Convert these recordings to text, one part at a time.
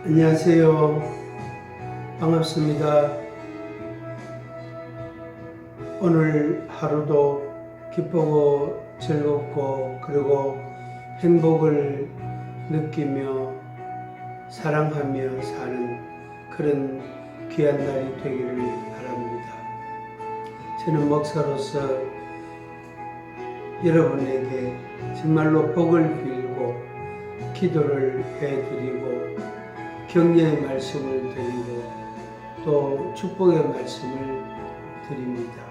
안녕하세요. 반갑습니다. 오늘 하루도 기쁘고 즐겁고 그리고 행복을 느끼며 사랑하며 사는 그런 귀한 날이 되기를 바랍니다. 저는 목사로서 여러분에게 정말로 복을 빌고 기도를 해드리고 격려의 말씀을 드리고 또 축복의 말씀을 드립니다.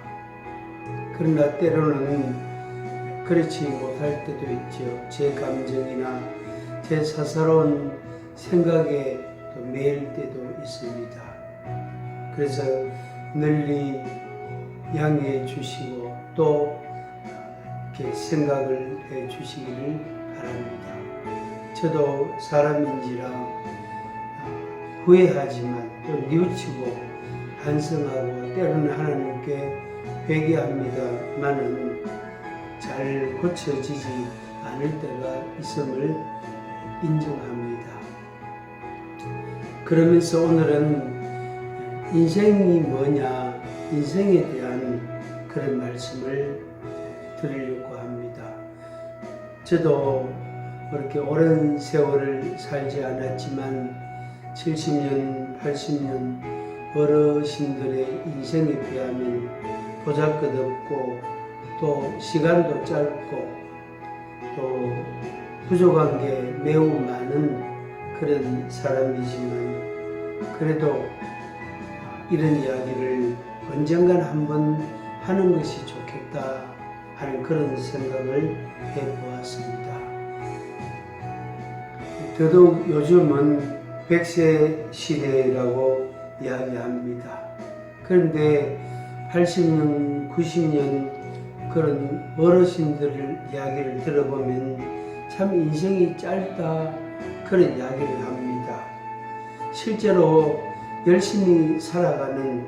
그러나 때로는 그렇지 못할 때도 있죠. 제 감정이나 제 사사로운 생각에 또 매일 때도 있습니다. 그래서 널리 양해해 주시고 또 이렇게 생각을 해 주시기를 바랍니다. 저도 사람인지라 후회하지만 또 뉘우치고 반성하고 때로는 하나님께 회개합니다만은 잘 고쳐지지 않을 때가 있음을 인정합니다. 그러면서 오늘은 인생이 뭐냐, 인생에 대한 그런 말씀을 드리려고 합니다. 저도 그렇게 오랜 세월을 살지 않았지만 70년, 80년 어르신들의 인생에 비하면 보잘것없고 또 시간도 짧고 또 부족한 게 매우 많은 그런 사람이지만 그래도 이런 이야기를 언젠간 한번 하는 것이 좋겠다 하는 그런 생각을 해보았습니다. 더더욱 요즘은 100세 시대라고 이야기합니다. 그런데 80년, 90년 그런 어르신들 이야기를 들어보면 참 인생이 짧다 그런 이야기를 합니다. 실제로 열심히 살아가는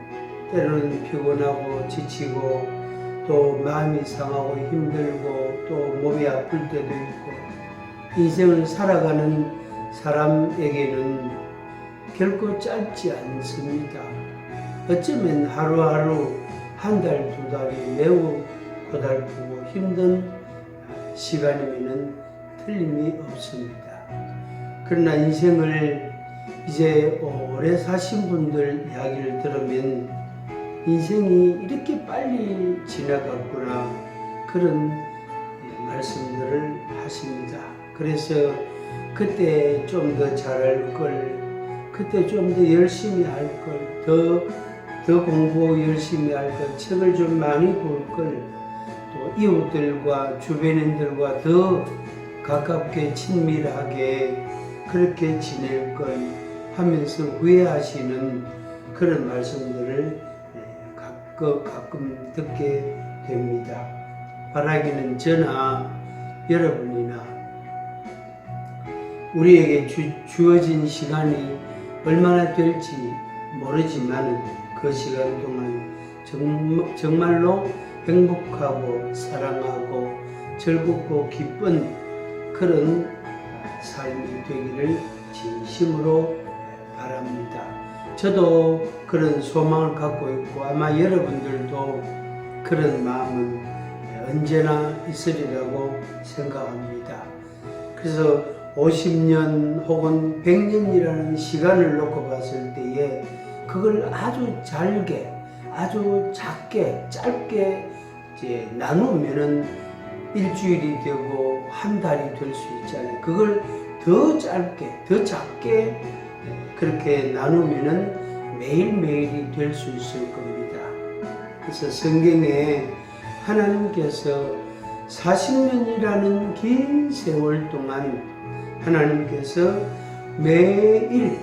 때로는 피곤하고 지치고 또 마음이 상하고 힘들고 또 몸이 아플 때도 있고 인생을 살아가는 사람에게는 결코 짧지 않습니다. 어쩌면 하루하루 한 달, 두 달이 매우 고달프고 힘든 시간이면 틀림이 없습니다. 그러나 인생을 이제 오래 사신 분들 이야기를 들으면 인생이 이렇게 빨리 지나갔구나 그런 말씀들을 하십니다. 그래서 그때 좀 더 잘할 걸, 그때 좀 더 열심히 할 걸, 더 공부 열심히 할 걸, 책을 좀 많이 볼 걸, 또 이웃들과 주변인들과 더 가깝게 친밀하게 그렇게 지낼 걸 하면서 후회하시는 그런 말씀들을 가끔 듣게 됩니다. 바라기는 저나 여러분이나 우리에게 주어진 시간이 얼마나 될지 모르지만 그 시간 동안 정말로 행복하고 사랑하고 즐겁고 기쁜 그런 삶이 되기를 진심으로 바랍니다. 저도 그런 소망을 갖고 있고 아마 여러분들도 그런 마음은 언제나 있으리라고 생각합니다. 그래서 50년 혹은 100년이라는 시간을 놓고 봤을 때에 그걸 아주 잘게, 아주 작게, 짧게 이제 나누면은 일주일이 되고 한 달이 될 수 있잖아요. 그걸 더 짧게, 더 작게 그렇게 나누면은 매일매일이 될 수 있을 겁니다. 그래서 성경에 하나님께서 40년이라는 긴 세월 동안 하나님께서 매일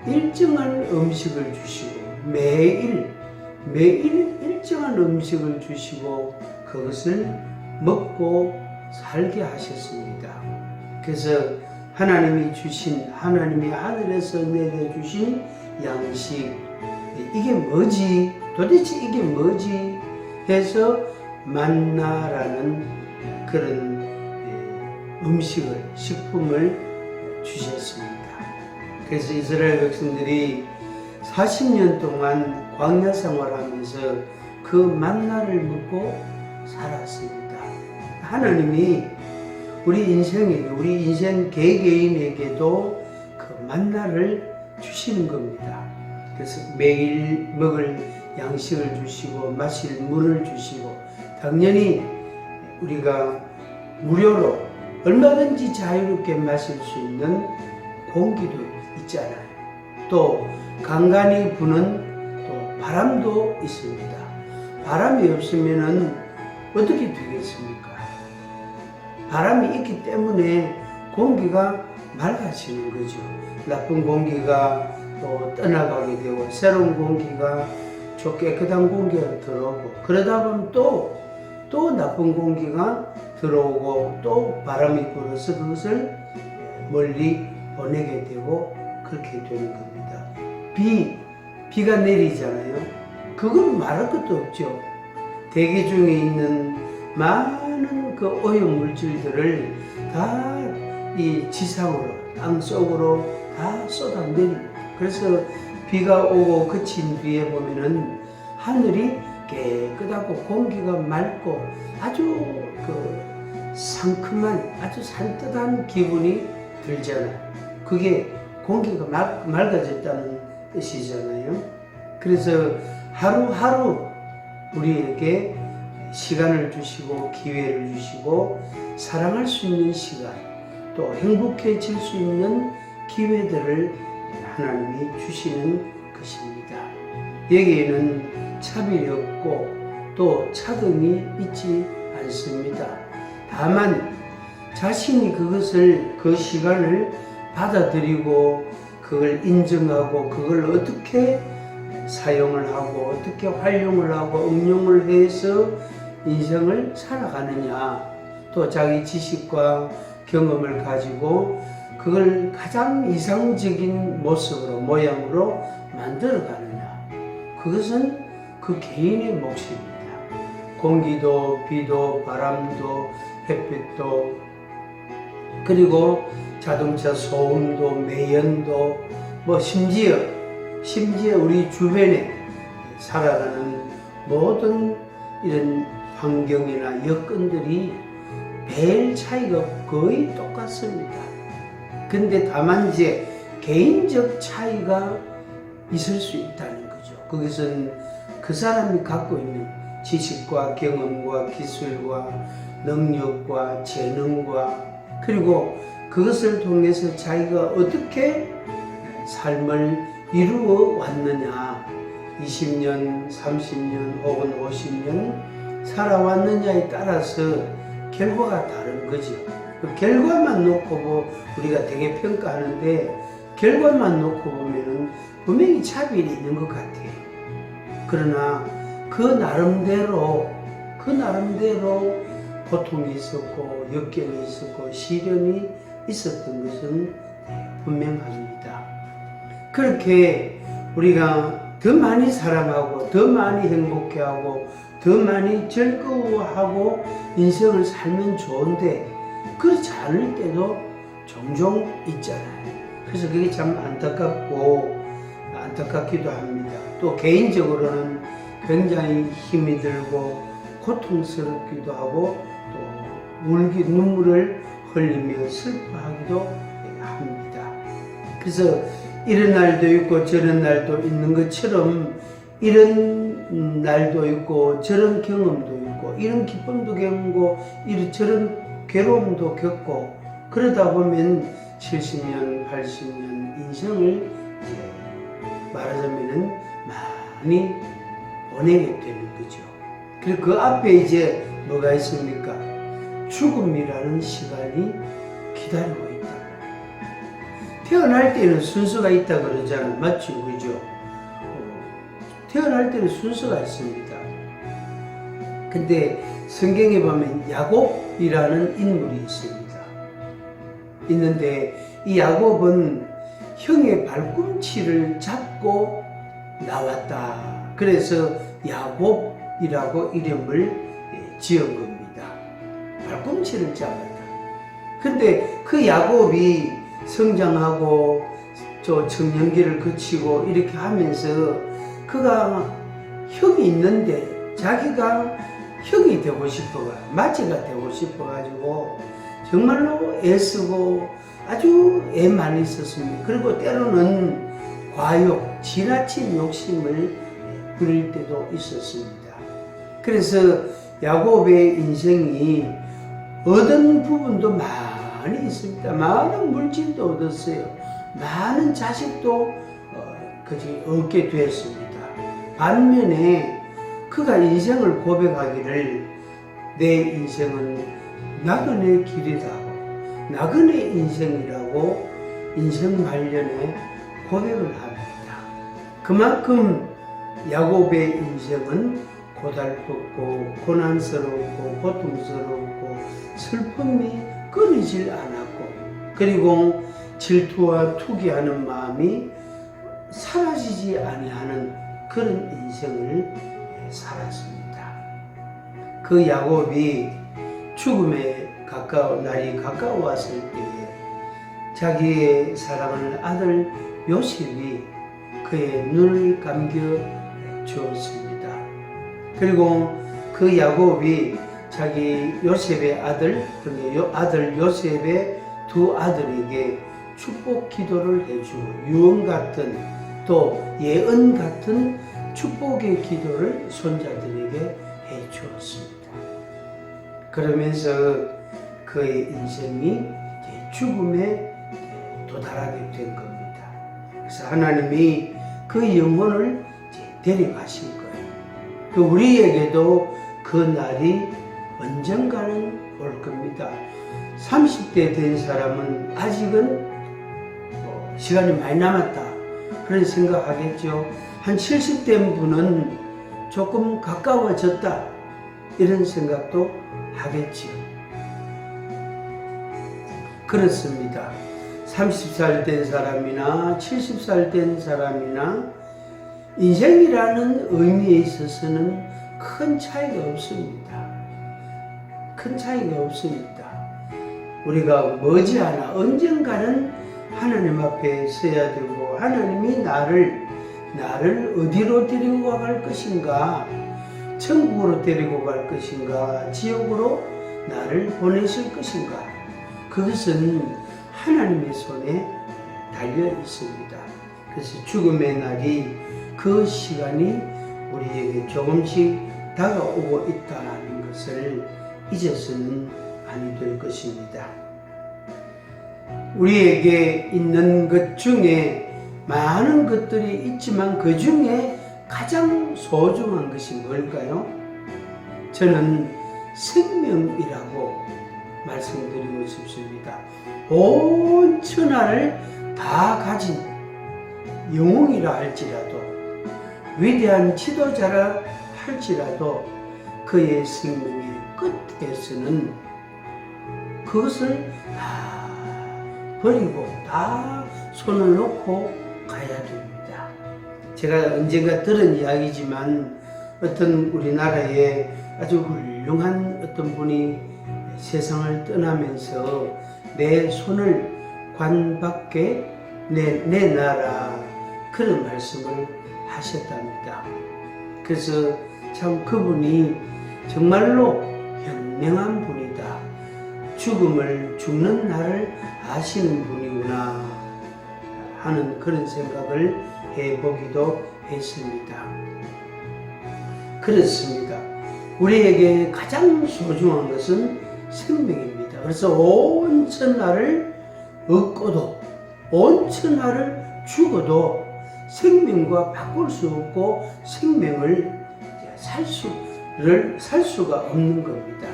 일정한 음식을 주시고 매일 일정한 음식을 주시고 그것을 먹고 살게 하셨습니다. 그래서 하나님이 하늘에서 내게 주신 양식, 이게 뭐지? 도대체 이게 뭐지? 해서 만나라는 그런 식품을 주셨습니다. 그래서 이스라엘 백성들이 40년 동안 광야 생활하면서 그 만나를 먹고 살았습니다. 하나님이 우리 인생에게, 우리 인생 개개인에게도 그 만나를 주시는 겁니다. 그래서 매일 먹을 양식을 주시고 마실 물을 주시고, 당연히 우리가 무료로 얼마든지 자유롭게 마실 수 있는 공기도 있잖아요. 또 간간히 부는 또 바람도 있습니다. 바람이 없으면은 어떻게 되겠습니까? 바람이 있기 때문에 공기가 맑아지는 거죠. 나쁜 공기가 또 떠나가게 되고 새로운 공기가 저 깨끗한 공기가 들어오고, 그러다 보면 또 나쁜 공기가 들어오고 또 바람이 불어서 그것을 멀리 보내게 되고 그렇게 되는 겁니다. 비가 내리잖아요. 그건 말할 것도 없죠. 대기 중에 있는 많은 그 오염 물질들을 다 이 지상으로, 땅 속으로 다 쏟아내립니다. 그래서 비가 오고 그친 뒤에 보면은 하늘이 깨끗하고 공기가 맑고 아주 그 상큼한, 아주 산뜻한 기분이 들잖아요. 그게 공기가 맑아졌다는 뜻이잖아요. 그래서 하루하루 우리에게 시간을 주시고 기회를 주시고 사랑할 수 있는 시간, 또 행복해질 수 있는 기회들을 하나님이 주시는 것입니다. 여기에는 차별이 없고 또 차등이 있지 않습니다. 다만 자신이 그 시간을 받아들이고 그걸 인정하고 그걸 어떻게 사용을 하고 어떻게 활용을 하고 응용을 해서 인생을 살아가느냐, 또 자기 지식과 경험을 가지고 그걸 가장 이상적인 모습으로, 모양으로 만들어 가느냐, 그것은 그 개인의 몫입니다. 공기도, 비도, 바람도, 햇빛도, 그리고 자동차 소음도, 매연도, 심지어 우리 주변에 살아가는 모든 이런 환경이나 여건들이 별 차이가 거의 똑같습니다. 근데 다만 이제 개인적 차이가 있을 수 있다는 거죠. 그것은 그 사람이 갖고 있는 지식과 경험과 기술과 능력과 재능과, 그리고 그것을 통해서 자기가 어떻게 삶을 이루어 왔느냐, 20년, 30년 혹은 50년 살아왔느냐에 따라서 결과가 다른 거죠. 그 결과만 놓고 우리가 되게 평가하는데, 결과만 놓고 보면은 분명히 차별이 있는 것 같아요. 그러나 그 나름대로 고통이 있었고 역경이 있었고 시련이 있었던 것은 분명합니다. 그렇게 우리가 더 많이 사랑하고 더 많이 행복해하고 더 많이 즐거워하고 인생을 살면 좋은데 그렇지 않을 때도 종종 있잖아요. 그래서 그게 참 안타깝기도 합니다. 또 개인적으로는 굉장히 힘이 들고 고통스럽기도 하고 또 눈물을 흘리며 슬퍼하기도 합니다. 그래서 이런 날도 있고 저런 날도 있는 것처럼 이런 날도 있고 저런 경험도 있고 이런 기쁨도 겪고 저런 괴로움도 겪고, 그러다 보면 70년, 80년 인생을 말하자면은 많이 보내게 되는 거죠. 그리고 그 앞에 이제 뭐가 있습니까? 죽음이라는 시간이 기다리고 있다. 태어날 때는 순서가 있다 그러잖아요. 맞죠? 그죠? 태어날 때는 순서가 있습니다. 근데 성경에 보면 야곱이라는 인물이 있습니다. 있는데 이 야곱은 형의 발꿈치를 잡고 나왔다. 그래서 야곱이라고 이름을 지은 겁니다. 발꿈치를 잡았다. 근데 그 야곱이 성장하고 저 청년기를 거치고 이렇게 하면서 그가 형이 있는데 자기가 형이 되고 싶어가 마지가 되고 싶어가지고 정말로 애쓰고 아주 애 많이 썼습니다. 그리고 때로는 과욕, 지나친 욕심을 부릴 때도 있었습니다. 그래서 야곱의 인생이 얻은 부분도 많이 있습니다. 많은 물질도 얻었어요. 많은 자식도 얻게 되었습니다. 반면에 그가 인생을 고백하기를 내 인생은 나그네 길이다, 나그네 인생이라고 인생 말년에 고백을 합니다. 그만큼 야곱의 인생은 고달팠고 고난스럽고 고통스럽고 슬픔이 끊이질 않았고 그리고 질투와 투기하는 마음이 사라지지 아니하는 그런 인생을 살았습니다. 그 야곱이 죽음에 날이 가까웠을 때에 자기의 사랑하는 아들 요셉이 그의 눈을 감겨 주었습니다. 그리고 그 야곱이 자기 요셉의 아들 요셉의 두 아들에게 축복 기도를 해주고 유언 같은 또 예언 같은 축복의 기도를 손자들에게 해 주었습니다. 그러면서 그의 인생이 죽음에 도달하게 된 겁니다. 그래서 하나님이 그 영혼을 데려가신 거예요. 그 우리에게도 그 날이 언젠가는 올 겁니다. 30대 된 사람은 아직은 시간이 많이 남았다 그런 생각하겠죠. 한 70대 분은 조금 가까워졌다 이런 생각도 하겠지요. 그렇습니다. 30살 된 사람이나 70살 된 사람이나 인생이라는 의미에 있어서는 큰 차이가 없습니다. 큰 차이가 없습니다. 우리가 머지않아 언젠가는 하나님 앞에 서야 되고 하나님이 나를 어디로 데리고 갈 것인가, 천국으로 데리고 갈 것인가, 지옥으로 나를 보내실 것인가, 그것은 하나님의 손에 달려 있습니다. 그래서 죽음의 날이 그 시간이 우리에게 조금씩 다가오고 있다는 것을 잊어서는 아니 될 것입니다. 우리에게 있는 것 중에 많은 것들이 있지만 그 중에 가장 소중한 것이 뭘까요? 저는 생명이라고 말씀드리고 싶습니다. 온 천하를 다 가진 영웅이라 할지라도 위대한 지도자라 할지라도 그의 생명의 끝에서는 그것을 다 버리고 다 손을 놓고 가야 됩니다. 제가 언젠가 들은 이야기지만 어떤 우리나라에 아주 훌륭한 어떤 분이 세상을 떠나면서 내 손을 관 밖에 내놔라 그런 말씀을 하셨답니다. 그래서 참 그분이 정말로 현명한 분이다. 죽는 날을 아시는 분이구나 하는 그런 생각을 해보기도 했습니다. 그렇습니다. 우리에게 가장 소중한 것은 생명입니다. 그래서 온 천하를 얻고도 온 천하를 죽어도 생명과 바꿀 수 없고 생명을 살 수가 없는 겁니다.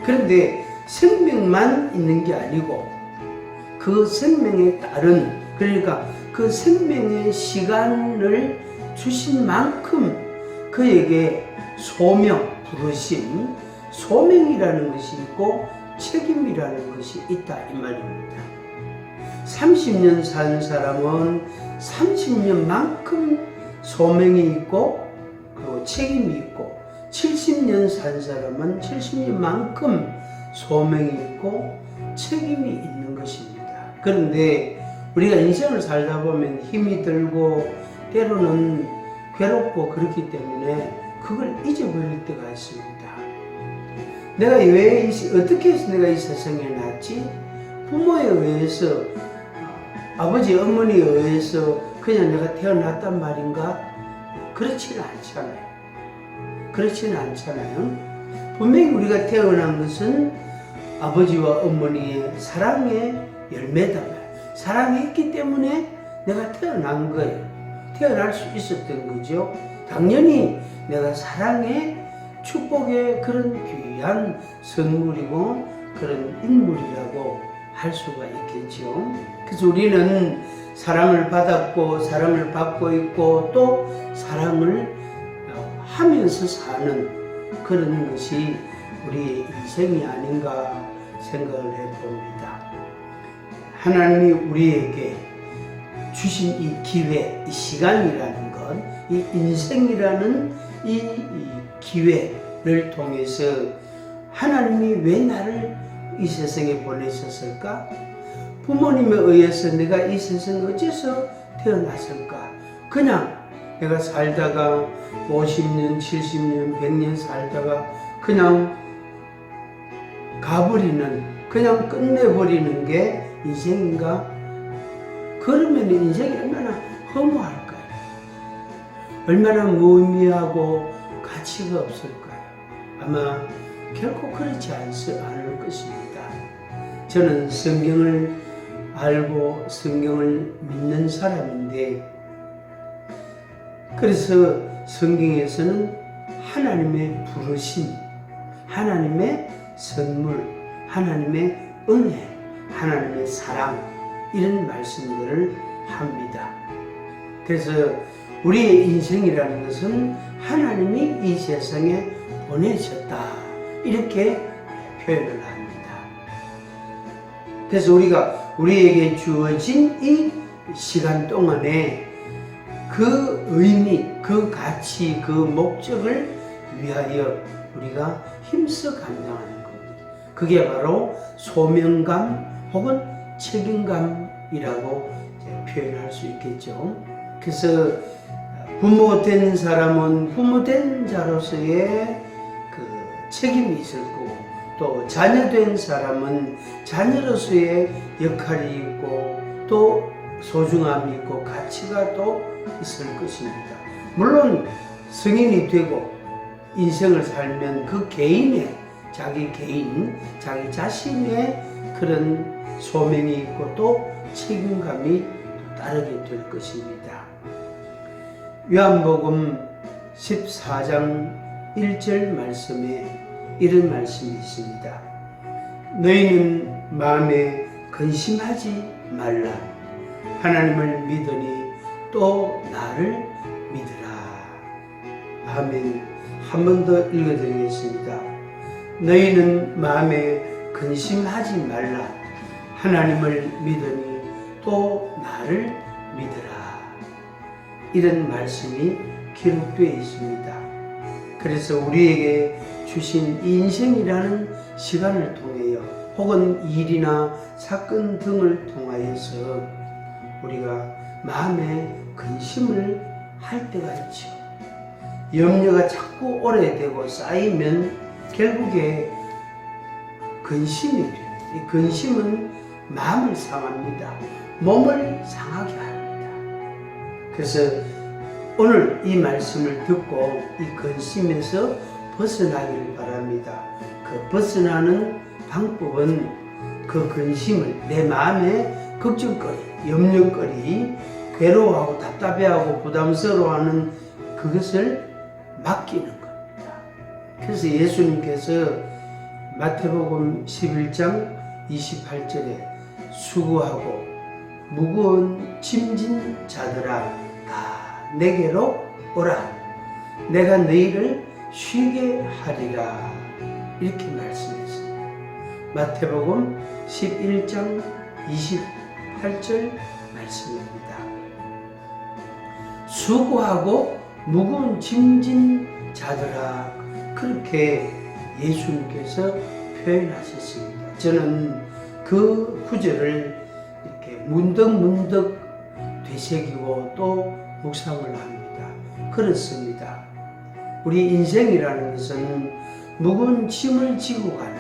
그런데 생명만 있는 게 아니고 그 생명에 따른 그러니까 그 생명의 시간을 주신 만큼 그에게 소명, 부르심, 소명이라는 것이 있고 책임이라는 것이 있다 이 말입니다. 30년 산 사람은 30년만큼 소명이 있고 그리고 책임이 있고 70년 산 사람은 70년만큼 소명이 있고 책임이 있는 것입니다. 그런데 우리가 인생을 살다 보면 힘이 들고 때로는 괴롭고 그렇기 때문에 그걸 잊어버릴 때가 있습니다. 내가 어떻게 해서 내가 이 세상에 났지? 부모에 의해서, 아버지, 어머니에 의해서 그냥 내가 태어났단 말인가? 그렇지는 않잖아요. 분명히 우리가 태어난 것은 아버지와 어머니의 사랑의 열매다. 사랑했기 때문에 내가 태어난 거예요. 태어날 수 있었던 거죠. 당연히 내가 사랑의 축복의 그런 귀한 선물이고 그런 인물이라고 할 수가 있겠죠. 그래서 우리는 사랑을 받았고 사랑을 받고 있고 또 사랑을 하면서 사는 그런 것이 우리의 인생이 아닌가 생각을 해봅니다. 하나님이 우리에게 주신 이 기회, 이 시간이라는 것, 이 인생이라는 이 기회를 통해서 하나님이 왜 나를 이 세상에 보내셨을까? 부모님에 의해서 내가 이 세상에 어째서 태어났을까? 그냥 내가 살다가 50년, 70년, 100년 살다가 그냥 가버리는, 그냥 끝내버리는 게 인생인가? 그러면 인생이 얼마나 허무할까요? 얼마나 무의미하고 가치가 없을까요? 아마 결코 그렇지 않을 것입니다. 저는 성경을 알고 성경을 믿는 사람인데, 그래서 성경에서는 하나님의 부르심, 하나님의 선물, 하나님의 은혜, 하나님의 사랑, 이런 말씀들을 합니다. 그래서 우리의 인생이라는 것은 하나님이 이 세상에 보내셨다, 이렇게 표현을 합니다. 그래서 우리에게 주어진 이 시간 동안에 그 의미, 그 가치, 그 목적을 위하여 우리가 힘써 감당하는 겁니다. 그게 바로 소명감 혹은 책임감이라고 표현할 수 있겠죠. 그래서 부모 된 사람은 부모 된 자로서의 그 책임이 있을 거고, 또 자녀 된 사람은 자녀로서의 역할이 있고 또 소중함이 있고 가치가 또 있을 것입니다. 물론 성인이 되고 인생을 살면 그 개인의 자기 자신의 그런 소명이 있고 또 책임감이 따르게 될 것입니다. 요한복음 14장 1절 말씀에 이런 말씀이 있습니다. 너희는 마음에 근심하지 말라. 하나님을 믿으니 또 나를 믿으라. 아멘. 한 번 더 읽어드리겠습니다. 너희는 마음에 근심하지 말라. 하나님을 믿으니 또 나를 믿으라. 이런 말씀이 기록되어 있습니다. 그래서 우리에게 주신 인생이라는 시간을 통하여 혹은 일이나 사건 등을 통하여서 우리가 마음에 근심을 할 때가 있죠. 염려가 자꾸 오래되고 쌓이면 결국에 근심이 돼요. 이 근심은 마음을 상합니다. 몸을 상하게 합니다. 그래서 오늘 이 말씀을 듣고 이 근심에서 벗어나기를 바랍니다. 그 벗어나는 방법은 그 근심을, 내 마음의 걱정거리, 염려거리, 괴로워하고 답답해하고 부담스러워하는 그것을 맡기는 겁니다. 그래서 예수님께서 마태복음 11장 28절에 수고하고 무거운 짐진 자들아 다 내게로 오라. 내가 너희를 쉬게 하리라. 이렇게 말씀했습니다. 마태복음 11장 28절 말씀입니다. 수고하고 무거운 짐진 자들아, 그렇게 예수님께서 표현하셨습니다. 저는 그 구절을 이렇게 문득문득 되새기고 또 묵상을 합니다. 그렇습니다. 우리 인생이라는 것은 무거운 짐을 지고 가는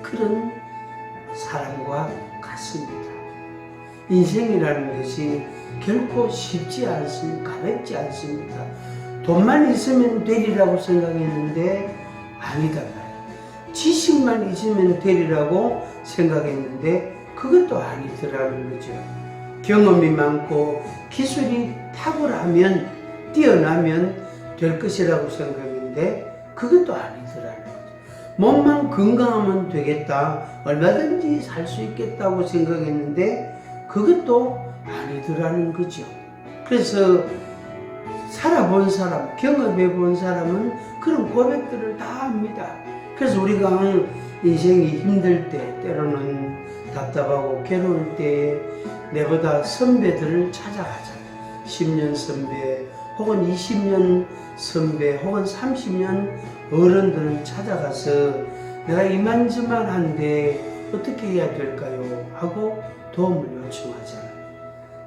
그런 사람과 같습니다. 인생이라는 것이 결코 쉽지 않습니다. 가볍지 않습니다. 돈만 있으면 되리라고 생각했는데 아니다 말이에요. 지식만 있으면 되리라고 생각했는데 그것도 아니더라는 거죠. 경험이 많고 기술이 탁월하면 뛰어나면 될 것이라고 생각했는데 그것도 아니더라는 거죠. 몸만 건강하면 되겠다, 얼마든지 살 수 있겠다고 생각했는데 그것도 아니더라는 거죠. 그래서 살아본 사람, 경험해본 사람은 그런 고백들을 다 합니다. 그래서 우리가 인생이 힘들 때, 때로는 답답하고 괴로울 때 내보다 선배들을 찾아가잖아요. 10년 선배, 혹은 20년 선배, 혹은 30년 어른들을 찾아가서 내가 이만저만한데 어떻게 해야 될까요? 하고 도움을 요청하잖아요.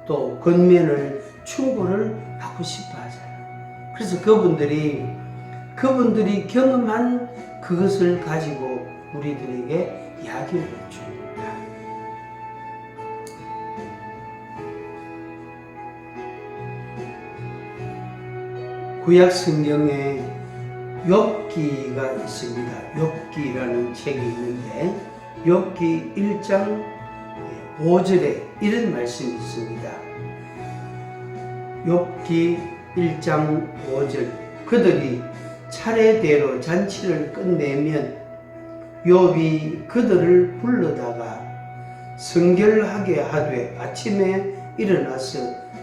또 건면을, 충고를 받고 싶어 하잖아요. 그래서 그분들이 경험한 그것을 가지고 우리들에게 이야기를 해줍니다. 구약 성경에 욥기가 있습니다. 욥기라는 책이 있는데 욥기 1장 5절에 이런 말씀이 있습니다. 욥기 1장 5절 그들이 차례대로 잔치를 끝내면 욥이 그들을 불러다가 성결하게 하되 아침에 일어나서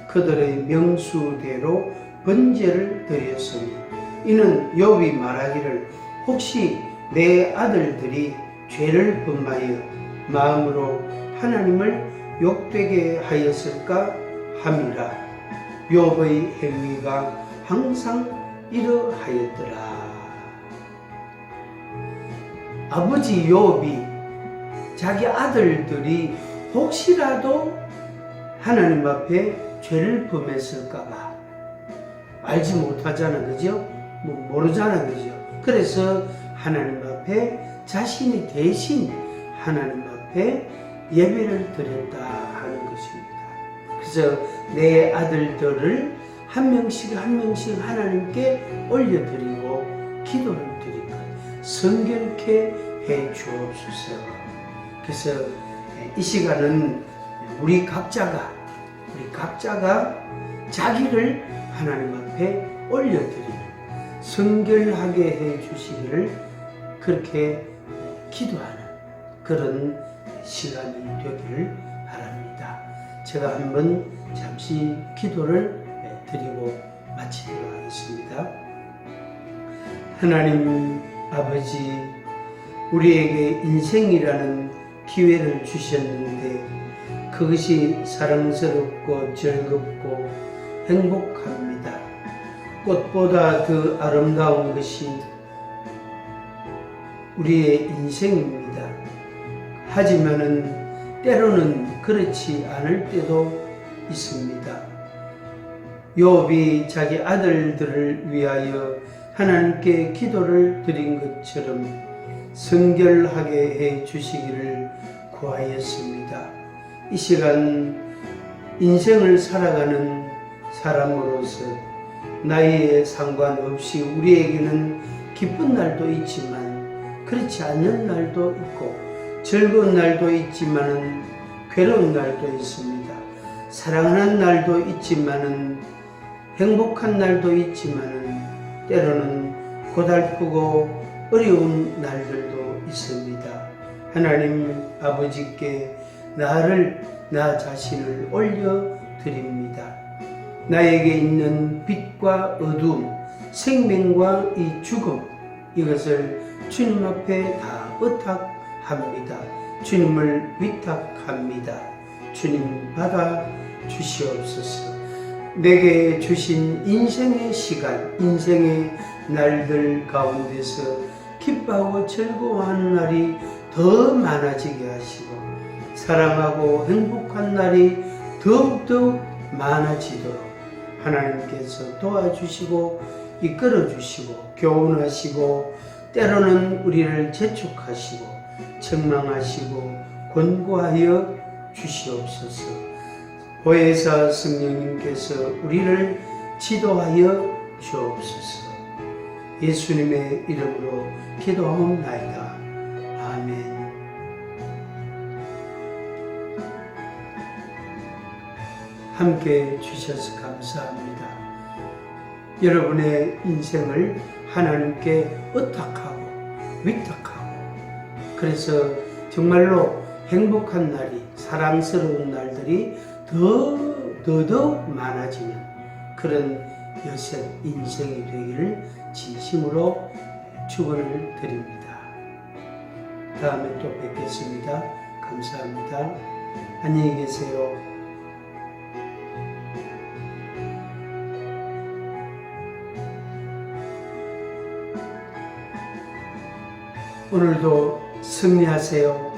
그들의 명수대로 번제를 드렸으니 이는 욥이 말하기를 혹시 내 아들들이 죄를 범하여 마음으로 하나님을 욕되게 하였을까 함이라. 욥의 행위가 항상 이러하였더라. 아버지 욥이 자기 아들들이 혹시라도 하나님 앞에 죄를 범했을까봐 알지 못하잖아, 그죠? 모르잖아, 그죠? 그래서 하나님 앞에 자신이 대신 하나님 앞에 예배를 드렸다 하는 것입니다. 그래서 내 아들들을 한 명씩 하나님께 올려드리고 기도를 드리고 성결케 해 주옵소서. 그래서 이 시간은 우리 각자가 자기를 하나님 앞에 올려드리는 성결하게 해 주시기를 그렇게 기도하는 그런 시간이 되기를 바랍니다. 제가 한번 잠시 기도를 드리고 마치도록 하겠습니다. 하나님 아버지, 우리에게 인생이라는 기회를 주셨는데 그것이 사랑스럽고 즐겁고 행복합니다. 꽃보다 더 아름다운 것이 우리의 인생입니다. 하지만은 때로는 그렇지 않을 때도 있습니다. 욥이 자기 아들들을 위하여 하나님께 기도를 드린 것처럼 성결하게 해 주시기를 구하였습니다. 이 시간 인생을 살아가는 사람으로서 나이에 상관없이 우리에게는 기쁜 날도 있지만 그렇지 않은 날도 있고 즐거운 날도 있지만은 괴로운 날도 있습니다. 사랑하는 날도 있지만은 행복한 날도 있지만은 때로는 고달프고 어려운 날들도 있습니다. 하나님 아버지께 나 자신을 올려드립니다. 나에게 있는 빛과 어둠, 생명과 이 죽음, 이것을 주님 앞에 다 의탁합니다. 주님을 위탁합니다. 주님 받아 주시옵소서. 내게 주신 인생의 시간, 인생의 날들 가운데서 기뻐하고 즐거워하는 날이 더 많아지게 하시고 사랑하고 행복한 날이 더욱더 많아지도록 하나님께서 도와주시고 이끌어 주시고 교훈하시고 때로는 우리를 재촉하시고 책망하시고 권고하여 주시옵소서. 보혜사 성령님께서 우리를 지도하여 주옵소서. 예수님의 이름으로 기도하옵나이다. 아멘. 함께 주셔서 감사합니다. 여러분의 인생을 하나님께 의탁하고 위탁하고, 그래서 정말로 행복한 날이, 사랑스러운 날들이 더더욱 많아지는 그런 여섯 인생이 되기를 진심으로 축원을 드립니다. 다음에 또 뵙겠습니다. 감사합니다. 안녕히 계세요. 오늘도 승리하세요.